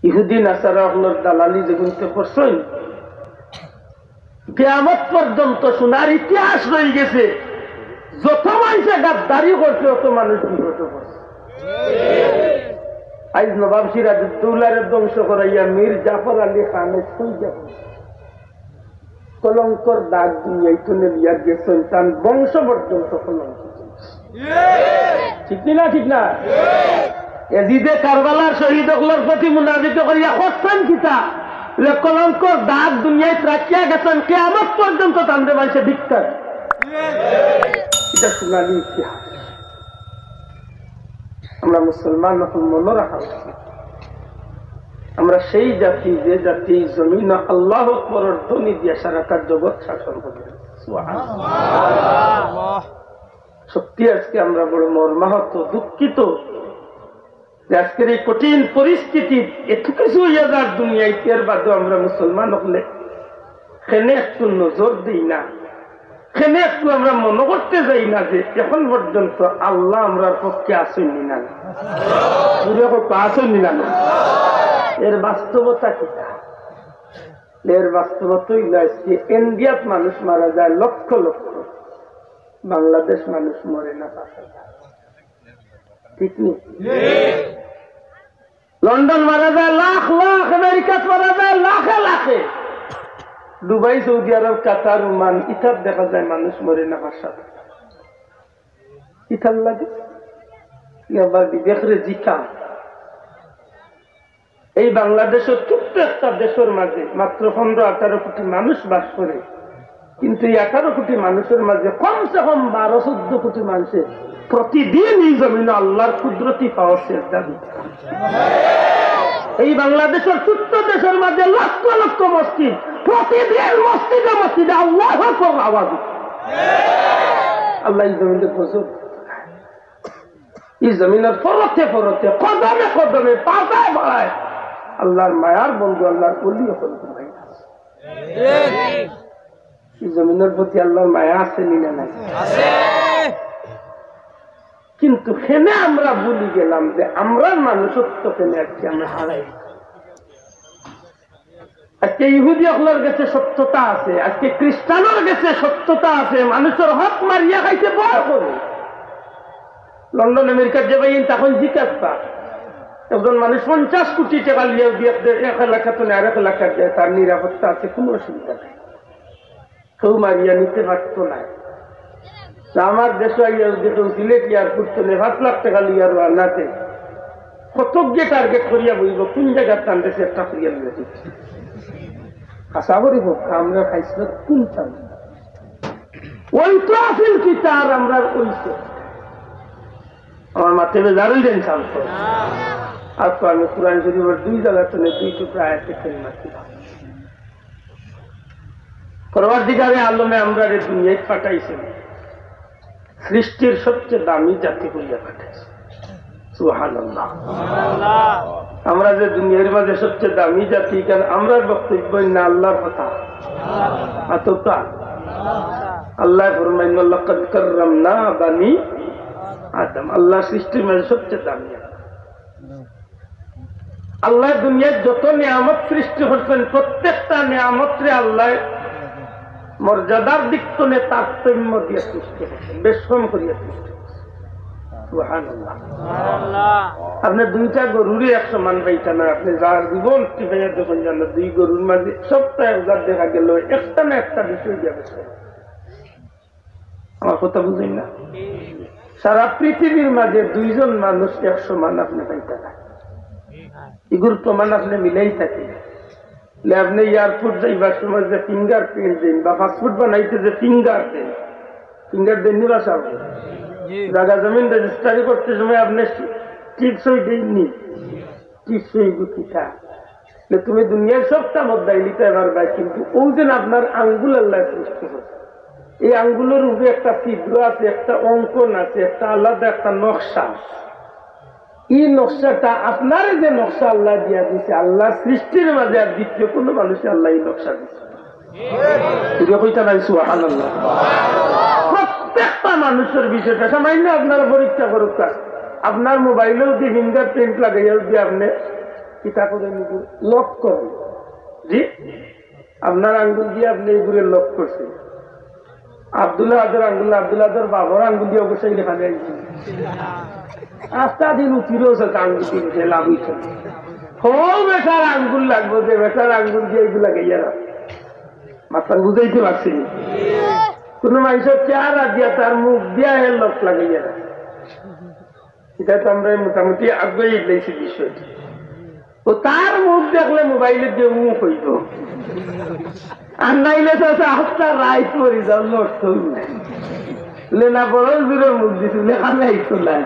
ইহুদি নাসারা হলোর দালালি যেগুনতে করছেন কিয়ামত পর্যন্ত শোনার ইতিহাস রয়ে গেছে। যত মানুষে গাদ্দারি করছে অত মানুষ বিগত করছে। আজ নবাব সিরাজউদ্দৌলারে ধ্বংস করাইয়া মীর জাফর আলী খানের সইয়া কলঙ্কর দাগ দুনিয়ায় তুলে নিয়ে গেছেন, তার বংশ পর্যন্ত কলঙ্ক। ঠিক না ঠিক না? এজিদে কারবালার শহীদ হকলার প্রতি মুনাফিক করিয়া করছেন কিতা কলঙ্কর দাগ দুনিয়ায় রাখিয়া গেছেন, কিয়ামত পর্যন্ত তাদের মানুষের ধিক্কার। এটা সোনালী ইতিহাস। আমরা মুসলমান এখন মনে রাখা উচিত, আমরা সেই জাতি যে জাতি জমিন আল্লাহ আকবরের ধ্বনি দিয়ে সারাটা জগৎ শাসন করে। সত্যি আজকে আমরা বড় মর্মাহত দুঃখিত যে আজকের এই কঠিন পরিস্থিতি এত কিছু হইয়া যার দুনিয়ায়, এর বাদেও আমরা মুসলমান হলে সেনে একটু নজর দিই না, সেনে একটু আমরা মনে করতে যাই না যে এখন পর্যন্ত আল্লাহ আমরার পক্ষে আসেননি না, আসেননি না। এর বাস্তবতা কিটা? এর বাস্তবতা আজকে ইন্ডিয়াত মানুষ মারা যায় লক্ষ লক্ষ, বাংলাদেশ মানুষ মরে না ৫,০০০। ঠিক নেই? লন্ডন মারা যায় লাখ লাখ, আমেরিকাত মারা যায় লাখে লাখে, দুবাই, সৌদি আরব, কাতার, ওমান ইথার দেখা যায় মানুষ মরে না ৫,০০০। ইথার লাগে আবার বিবেকরে জিকা। এই বাংলাদেশের ছোট্ট একটা দেশের মাঝে মাত্র ১৫-১৮ কোটি মানুষ বাস করে, কিন্তু এই ১৮ কোটি মানুষের মাঝে কমসে কম ১২-১৪ কোটি মানুষের প্রতিদিন এই জমিনে আল্লাহর কুদরতি পাওয়ার চেষ্টা দিচ্ছে। এই বাংলাদেশের ছোট্ট দেশের মাঝে লক্ষ লক্ষ মসজিদ, প্রতিদিন মসজিদে মসজিদে আল্লাহ আওয়াজ। আল্লাহ এই জমিনে বসে, এই জমিনের ফরতে ফরতে কদমে কদমে পাতায় বাড়ায় আল্লাহর মায়ার বন্ধু, আল্লাহর অলি বন্ধু। এই জমিনের প্রতি আল্লাহর মায়া আছে না নাই? কিন্তু সেনে আমরা ভুলি গেলাম যে আমরা মানুষত্ব কেনে আজকে আমরা হারাই। আজকে ইহুদি হকলার কাছে সত্যতা আছে, আজকে খ্রিস্টানের কাছে সত্যতা আছে, মানুষের হক মারিয়া খাইতে ভয় করে। লন্ডন আমেরিকার যে ভাই তখন জিজ্ঞাসা একজন মানুষ ৫০ কোটি টাকা লিয়ে দিয়ে ১ এলাকা তো আর ১ এলাকা দেয়, তার নিরাপত্তা আছে, কোনো অসুবিধা নেই, কেউ মারিয়া নিতে পারত না। আমার দেশে কেউ সিলেট এয়ারপোর্ট চলে ৫ লাখ টাকা লিয়ার নাতে কত গিয়ে টার্গেট করিয়া বইব, কোন জায়গার টান দেশে একটা করিয়া লিয়ে দিচ্ছে। আশা করি আমরা খাইছিল কোন চাল ওই তো আসিল কি তার আমরা ওইছে আমার মাঠে বেজারই দেন চাল। আর তো আমি কোরআন শরীফের ২ জায়গা চলে ২ টুকরা আয়াতে কালিমা ছিলাম। পরবর্তীকালে আলমে আমরা দুনিয়ায় পাঠাইছেন, সৃষ্টির সবচেয়ে দামি জাতি করিয়া পাঠাইছে। সুবহানাল্লাহ। আমরা যে দুনিয়ার মাঝে সবচেয়ে দামি জাতি, কেন আমরা বক্তব্য না আল্লাহর কথা আতকা। আল্লাহ ফরমাইন লাকাদ কাররামনা বানি আদম, আল্লাহ সৃষ্টির মাঝে সবচেয়ে দামি। আল্লাহ দুনিয়ার যত নিয়ামত সৃষ্টি করছেন প্রত্যেকটা নিয়ামতরে আল্লাহ মর্যাদার দিক থেকে তারতম্য দিয়ে সৃষ্টি করছেন, বেশম করিয়া সৃষ্টি করছেন। সুবহানাল্লাহ। আপনি ২টা গরুরই ১০০ পাইটা না, আপনি যার জীবন টিপাইয়া দেখুন জানো ২ গরুর মাঝে সপ্তাহে একবার দেখা গেল একটা না একটা বিষয় যাবে। আমার কথা বুঝেন না? সারা পৃথিবীর মাঝে ২ জন মানুষ ১০০ আপনি পাইটা না, এগুলোর প্রমাণ আপনি মিলেই থাকে। আপনি এয়ারপোর্ট যাইবার সময় যে ফিঙ্গার প্রিন্ট দিন বা পাসপোর্ট বানাইতে যে ফিঙ্গার দেন, ফিঙ্গার দেননি বা সব জায়গা জমিন রেজিস্ট্রারি করতে সময় আপনি টিপসই দেননি, টিপসই গুছিটা তুমি দুনিয়ার সবটা মধ্যায় নিতে পারবে, কিন্তু ওই দিন আপনার আঙ্গুল আল্লাহ সৃষ্টি করছে। এই আঙ্গুলের উপরে একটা ছিদ্র আছে, একটা অঙ্কন আছে, একটা আলাদা একটা নকশা। এই নকশাটা আপনার যে নকশা আল্লাহ দিয়া দিচ্ছে, আল্লাহ সৃষ্টির মাঝে আর দ্বিতীয় কোনো মানুষে আল্লাহ এই নকশা দিচ্ছে। সুবহানাল্লাহ। প্রত্যেকটা মানুষের বিষয়টা সামান্য আপনারা পরীক্ষা করুক, আপনার মোবাইলেও দিয়ে ফিঙ্গার প্রিন্ট লাগাইয়াও দিয়ে আপনি কিতা করে লক করেন। জি, আপনার আঙ্গুল দিয়ে আপনি এই গুড়ের লক করছেন। আব্দুল্লাহ আদর আঙ্গুল, আব্দুল্লাহ আদর বাবার আঙ্গুল দিয়ে অবশ্যই লেখা যায়। আস্তা দিন উঠিরও আঙ্গুল দিয়ে লাভ হইছে। খুব বেটার আঙ্গুল লাগবো, যে বেটার আঙ্গুল দিয়ে এইগুলা গেইয়া না মাথা বুঝাইতে পারছি। কোন মানুষের চেহারা দিয়া তার মুখ দিয়া এর লোক লাগাইয়া না, এটা তো আমরা মোটামুটি আগে দিয়েছি বিষয়টি। ও তার মুখ দেখলে মোবাইলের দিয়ে মুখ হইত, আর নাইলে আস্তা রাইট পরি যাও লড়ত লেনা বড় দূরের মুখ দিছিল লেখা নাই তো নাই।